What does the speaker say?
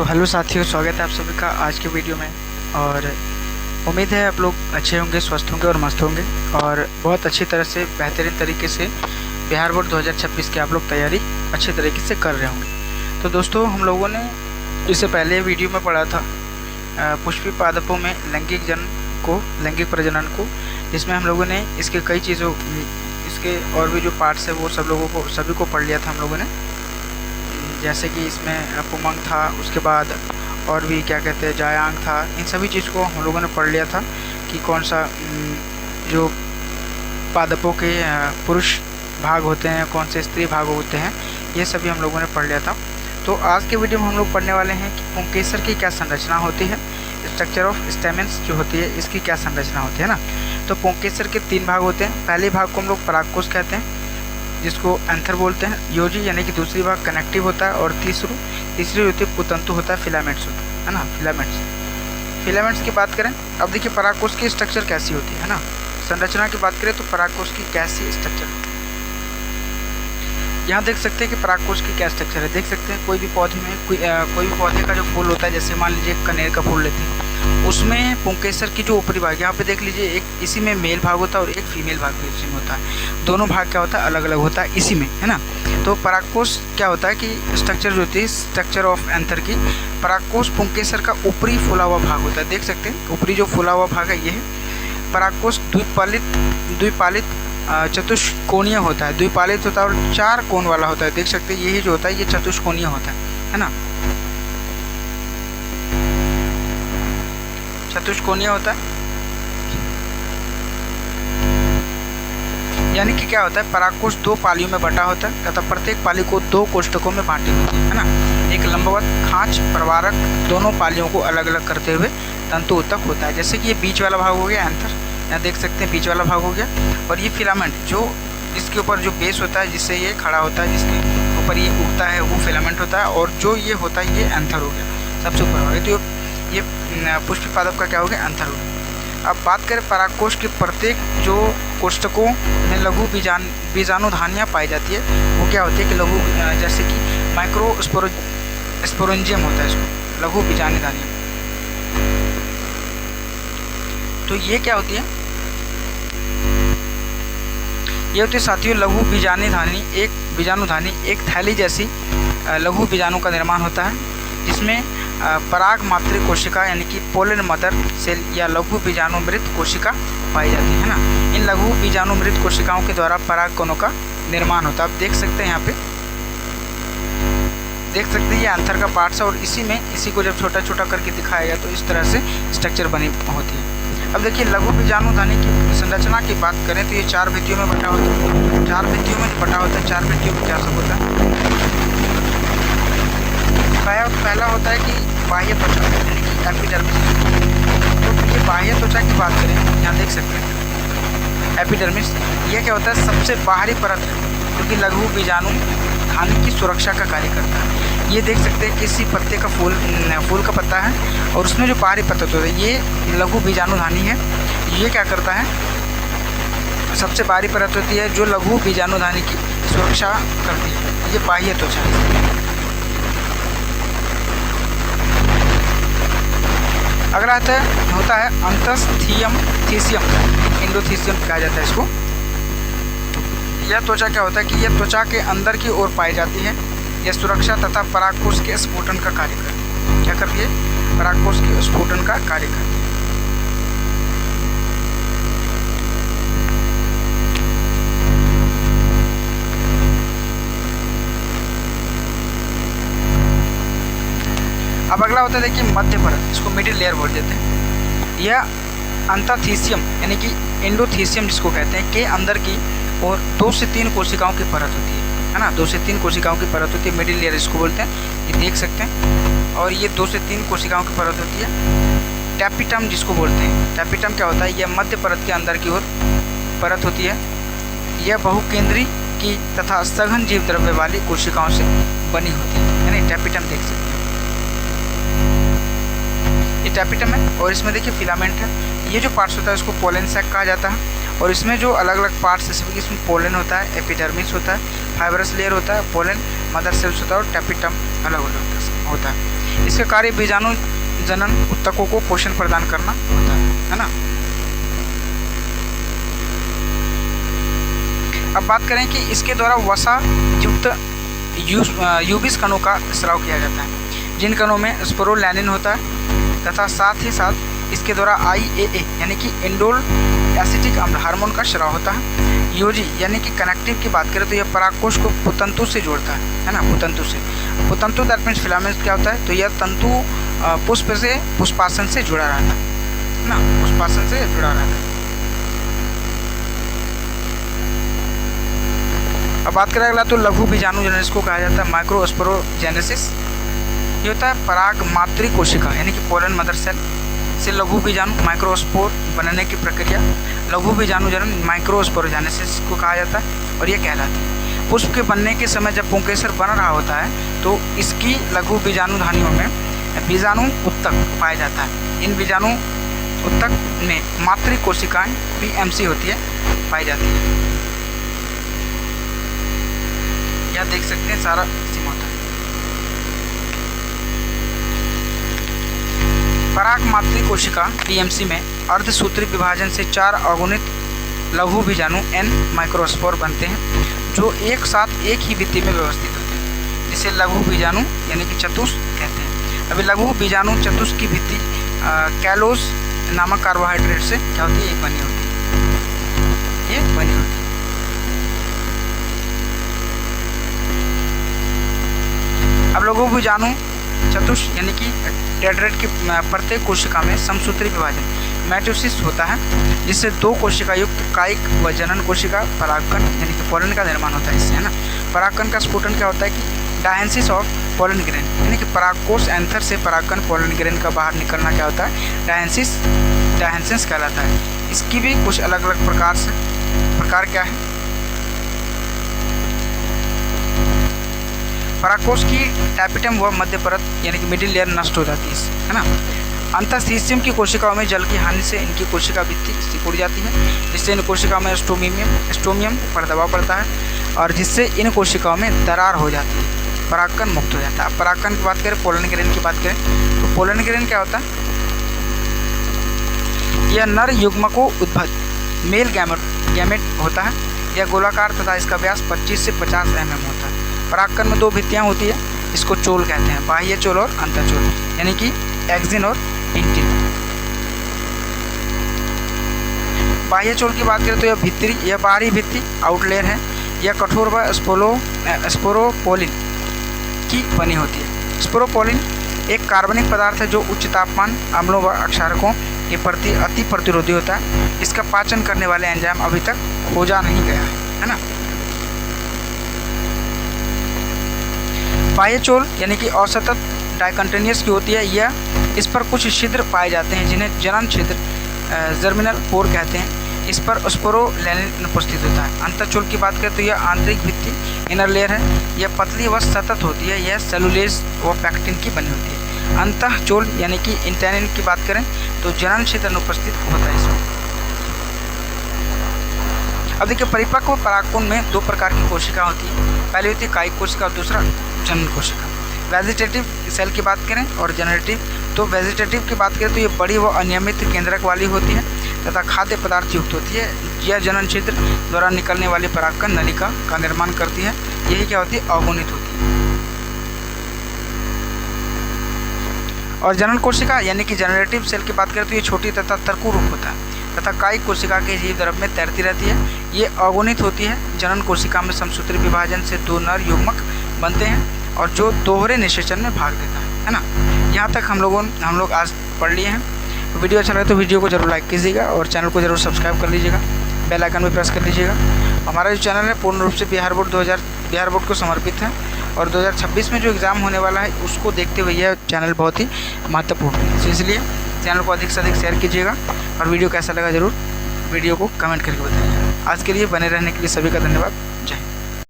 तो हेलो साथियों, स्वागत है आप सभी का आज के वीडियो में। और उम्मीद है आप लोग अच्छे होंगे, स्वस्थ होंगे और मस्त होंगे और बहुत अच्छी तरह से बेहतरीन तरीके से बिहार बोर्ड 2026 की आप लोग तैयारी अच्छे तरीके से कर रहे होंगे। तो दोस्तों, हम लोगों ने इससे पहले वीडियो में पढ़ा था पुष्पी पादपों में लैंगिक प्रजनन को, जिसमें हम लोगों ने इसके कई चीज़ों इसके और भी जो पार्ट्स है वो सभी को पढ़ लिया था हम लोगों ने। जैसे कि इसमें पुमंग था, उसके बाद और भी क्या कहते हैं जायांग था। इन सभी चीज़ को हम लोगों ने पढ़ लिया था कि कौन सा जो पादपों के पुरुष भाग होते हैं, कौन से स्त्री भाग होते हैं, ये सभी हम लोगों ने पढ़ लिया था। तो आज के वीडियो में हम लोग पढ़ने वाले हैं कि पुंकेसर की क्या संरचना होती है, स्ट्रक्चर ऑफ स्टेमेंस जो होती है इसकी क्या संरचना होती है ना। तो पुंकेसर के 3 भाग होते हैं। पहले भाग को हम लोग परागकोश कहते हैं, जिसको एंथर बोलते हैं। योजी यानी कि दूसरी भाग कनेक्टिव होता है, और तीसरी होती है पुतंतु होता है, फिलामेंट्स होता है ना। फिलामेंट्स की बात करें, अब देखिए परागकोश की स्ट्रक्चर कैसी होती है ना। संरचना की बात करें तो परागकोश की कैसी स्ट्रक्चर, यहाँ देख सकते हैं कि परागकोश की क्या स्ट्रक्चर है। देख सकते हैं कोई भी पौधे में कोई भी पौधे का जो फूल होता है, जैसे मान लीजिए कनेर का फूल लेते हैं, उसमें पुंकेसर की जो ऊपरी भाग, यहाँ पे देख लीजिए एक इसी में मेल भाग होता है और एक फीमेल भाग भी इसी में होता है। दोनों भाग क्या होता है, अलग अलग होता है इसी में, है ना। तो परागकोश क्या होता है कि स्ट्रक्चर जो होती है, स्ट्रक्चर ऑफ एंथर की, परागकोश पुंकेसर का ऊपरी फूला हुआ भाग होता है। देख सकते हैं ऊपरी जो फूला हुआ भाग है ये है परागकोश। द्विपालित चतुष्कोणीय होता है, द्विपालित होता है और 4 कोण वाला होता है। देख सकते हैं यही जो होता है ये चतुष्कोणीय होता है ना। चतुष्कोणीय होता है, यानी कि क्या होता है, परागकोश 2 पालियों में बटा होता है तथा प्रत्येक पाली को 2 कोष्ठकों में बांटी होती है ना। एक लंबवत खांच प्रवारक दोनों पालियों को अलग अलग करते हुए तंतु उत्तक होता है। जैसे कि ये बीच वाला भाग हो गया एंथर, यहाँ देख सकते हैं बीच वाला भाग हो गया, और ये फिलामेंट जो इसके ऊपर जो बेस होता है जिससे ये खड़ा होता है, जिसके ऊपर ये उगता है वो फिलामेंट होता है, और जो ये होता है ये एंथर हो गया सबसे ऊपर हो गया। तो ये पुष्पी पादप का क्या हो गया, एंथर हो गया। अब बात करें परागकोश के प्रत्येक जो कोष्ठकों में लघु बीजाणुधानियाँ पाई जाती है, वो क्या होती है कि लघु, जैसे कि माइक्रो स्पोरेंजियम होता है इसको, लघु बीजाणुधानियाँ। तो ये क्या होती है, ये होती है साथियों लघु बीजाणुधानी एक थैली जैसी लघु बीजाणु का निर्माण होता है, जिसमें पराग मातृ कोशिका यानी कि पोलन मदर सेल या लघु बीजाणुमृत कोशिका पाई जाती है ना। इन लघु बीजाणुमृत कोशिकाओं के द्वारा पराग कणों का निर्माण होता है। आप देख सकते हैं यहाँ पे देख सकते हैं ये एंथर का पार्ट्स है, और इसी को जब छोटा छोटा करके दिखाया गया तो इस तरह से स्ट्रक्चर बनी होती है। अब देखिए लघु बीजाणुधानी की संरचना की बात करें तो ये 4 भित्तियों में बटा होता है। 4 भित्तियों में बटा होता है। 4 भित्तियों में क्या सब होता है, पहला होता है कि बाह्य त्वचा यानी कि एपिडर्मिस। तो ये बाह्य त्वचा की बात करें, यहाँ देख सकते हैं एपिडर्मिस, ये क्या होता है, सबसे बाहरी परत है, क्योंकि लघु बीजाणुधानी की सुरक्षा का कार्य करता है। ये देख सकते हैं किसी पत्ते का फूल का पत्ता है, और उसमें जो बाहरी पत्ता होता है ये लघु बीजाणुधानी है। ये क्या करता है, सबसे बाहरी परत होती है जो लघु बीजाणुधानी की सुरक्षा करती है। ये बाह्य त्वचा है। अगला होता है अंतस्थीयम एंडोथीसियम कहा जाता है इसको। यह त्वचा क्या होता है कि यह त्वचा के अंदर की ओर पाई जाती है। यह सुरक्षा तथा परागकोश के स्फुटन का कार्य करती है। क्या करती है, परागकोश के स्फुटन का कार्य करती है। अब अगला होता है देखिए मध्य परत, इसको मिडिल लेयर बोल देते हैं। यह अंतथीसियम यानी कि एंडोथीसियम जिसको कहते हैं के अंदर की और 2 से 3 कोशिकाओं की परत होती है ना। 2 से 3 कोशिकाओं की परत होती है, मिडिल लेयर इसको बोलते हैं। ये देख सकते हैं, और ये 2 से 3 कोशिकाओं की परत होती है। टैपिटम जिसको बोलते हैं, टैपिटम क्या होता है, यह मध्य परत के अंदर की ओर परत होती है। यह बहुकेंद्री की तथा सघन जीव द्रव्य वाली कोशिकाओं से बनी होती है, यानी टैपिटम देख सकते हैं। ये टैपिटम है, और इसमें देखिए फिलामेंट है। ये जो पार्ट्स होता है उसको पोलन सैक कहा जाता है, और इसमें जो अलग अलग पार्ट्स जैसे कि इसमें पोलन होता है, एपिडर्मिस होता है, फाइबरस लेयर होता है, पोलन मदर सेल्स होता है, और टैपिटम अलग अलग होता है। इसमें इसका कार्य बीजाणु जनन उत्तकों को पोषण प्रदान करना होता है ना। अब बात करें कि इसके द्वारा वसा युक्त यूबिस कणों का स्राव किया जाता है, जिन कणों में स्पोरोलैनिन होता है तथा साथ ही साथ इसके द्वारा IAA यानी कि इंडोल एसिटिक अम्ल हार्मोन का स्राव होता है। योजी यानी कि कनेक्टिव की बात करें तो यह परागकोश को पुतंतु से जोड़ता है ना, पुतंतु से। पुतंतु दैट मीन्स फिलामेंट क्या होता है, तो यह तंतु पुष्प से पुष्पासन से जुड़ा रहता है ना, पुष्पासन से जुड़ा रहता है। अब बात करें अगला तो लघु बीजाणु जनन, इसको कहा जाता है माइक्रोस्पोरोजेनेसिस। ये होता है पराग मातृ कोशिका यानी कि पोलन मदर सेल से लघु बीजाणु माइक्रोस्पोर बनने की प्रक्रिया लघु बीजाणु जनन माइक्रोस्पोरोजेनेसिस को कहा जाता है और यह कहलाती है। पुष्प के बनने के समय जब पुंकेसर बन रहा होता है तो इसकी लघु बीजाणु धानियों में बीजाणु उत्तक पाया जाता है। इन बीजाणु उत्तक में मातृ कोशिकाएं PMC होती है, पाई जाती है। यह देख सकते हैं सारा सीमा होता है। पराग मातृ कोशिका PMC में अर्धसूत्री विभाजन से 4 अगुणित लघु बीजाणु N माइक्रोस्पोर बनते हैं, जो एक साथ एक ही भित्ति में व्यवस्थित होते हैं, जिसे लघु बीजाणु यानी कि चतुष कहते हैं। अभी लघु बीजाणु चतुष की भित्ति कैलोस नामक कार्बोहाइड्रेट से क्या होती है, बनी होती है, ये बनी होती है। अब लघु बीजाणु चतुष यानी कि टेट्रेट की प्रत्येक कोशिका में समसूत्री विभाजन मैटोसिस होता है, जिससे 2 कोशिका युक्त कायिक व जनन कोशिका परागकण यानी कि पोलन का निर्माण होता है इससे, है ना। परागकण का स्फुटन क्या होता है कि डायंसिस ऑफ पोलन ग्रेन यानी कि परागकोश एंथर से परागकण पोलन ग्रेन का बाहर निकलना क्या होता है, डायंसिस कहलाता है। इसकी भी कुछ अलग अलग प्रकार क्या है। परागकोश की टैपिटम व मध्य परत यानी कि मिडिल लेयर नष्ट हो जाती है ना। अंतःस्थिस्यम की कोशिकाओं में जल की हानि से इनकी कोशिका भित्ति सिकुड़ जाती है, जिससे इन कोशिकाओं में स्टोमियम पर दबाव पड़ता है और जिससे इन कोशिकाओं में दरार हो जाती है, परागकण मुक्त हो जाता है। परागकण की बात करें, पोलन ग्रेन की बात करें तो पोलन ग्रेन क्या होता है, यह नर युग्मको उद्भव मेल गैमेट होता है। यह गोलाकार तथा इसका व्यास 25 से 50 mm होता है। परागकण में 2 भित्तियाँ होती है, इसको चोल कहते हैं, बाह्य चोल और अंतःचोल यानी कि एक्सिन और इंटिन। बाह्य चोल की बात करें तो यह बाहरी भित्ति आउटलेयर है, यह कठोर व स्पोरोपोलिन की बनी होती है। स्पोरोपोलिन एक कार्बनिक पदार्थ है जो उच्च तापमान अम्लों व अक्षारकों के प्रति अति प्रतिरोधी होता है। इसका पाचन करने वाले एंजाइम अभी तक खोजा नहीं गया है ना। बाह्य चोल यानी कि असतत डाइकंटिन्यूअस की होती है, यह इस पर कुछ छिद्र पाए जाते हैं जिन्हें जनन छिद्र जर्मिनल पोर कहते हैं। इस पर स्पोरोलैनिन उपस्थित होता है। अंतःचोल की बात करें तो यह आंतरिक भित्ति इनर लेयर है, यह पतली व सतत होती है, यह सेलुलेज व पैक्टिन की बनी होती है। अंतःचोल यानी कि इंटेनिन की बात करें तो जनन छिद्र अनुपस्थित होता है इसमें। अब देखिए परिपक्व परागकण में 2 प्रकार की कोशिका होती है, पहली होती है कायिक कोशिका और दूसरा जनन कोशिका। वेजिटेटिव सेल की बात करें और जनरेटिव, तो वेजिटेटिव की बात करें तो ये बड़ी व अनियमित केंद्रक वाली होती है तथा खाद्य पदार्थ युक्त होती है। यह जनन छिद्र द्वारा निकलने वाली परागकण नलिका का निर्माण करती है, यही क्या होती है, अगुणित होती है। और जनन कोशिका यानी कि जनरेटिव सेल की बात करें तो ये छोटी तथा तरकू रूप होता है तथा कायिक कोशिका के जीव द्रव में तैरती रहती है, ये अगुणित होती है। जनन कोशिका में समसूत्री विभाजन से 2 नर युग्मक बनते हैं और जो दोहरे निषेचन में भाग देता है ना। यहाँ तक हम लोग आज पढ़ लिए हैं। वीडियो अच्छा लगे तो वीडियो को जरूर लाइक कीजिएगा और चैनल को जरूर सब्सक्राइब कर लीजिएगा, बेल आइकन भी प्रेस कर लीजिएगा। हमारा जो चैनल है पूर्ण रूप से बिहार बोर्ड को समर्पित है और 2026 में जो एग्ज़ाम होने वाला है उसको देखते हुए यह चैनल बहुत ही महत्वपूर्ण है, इसलिए चैनल को अधिक से अधिक शेयर कीजिएगा और वीडियो कैसा लगा ज़रूर वीडियो को कमेंट करके बताइएगा। आज के लिए बने रहने के लिए सभी का धन्यवाद।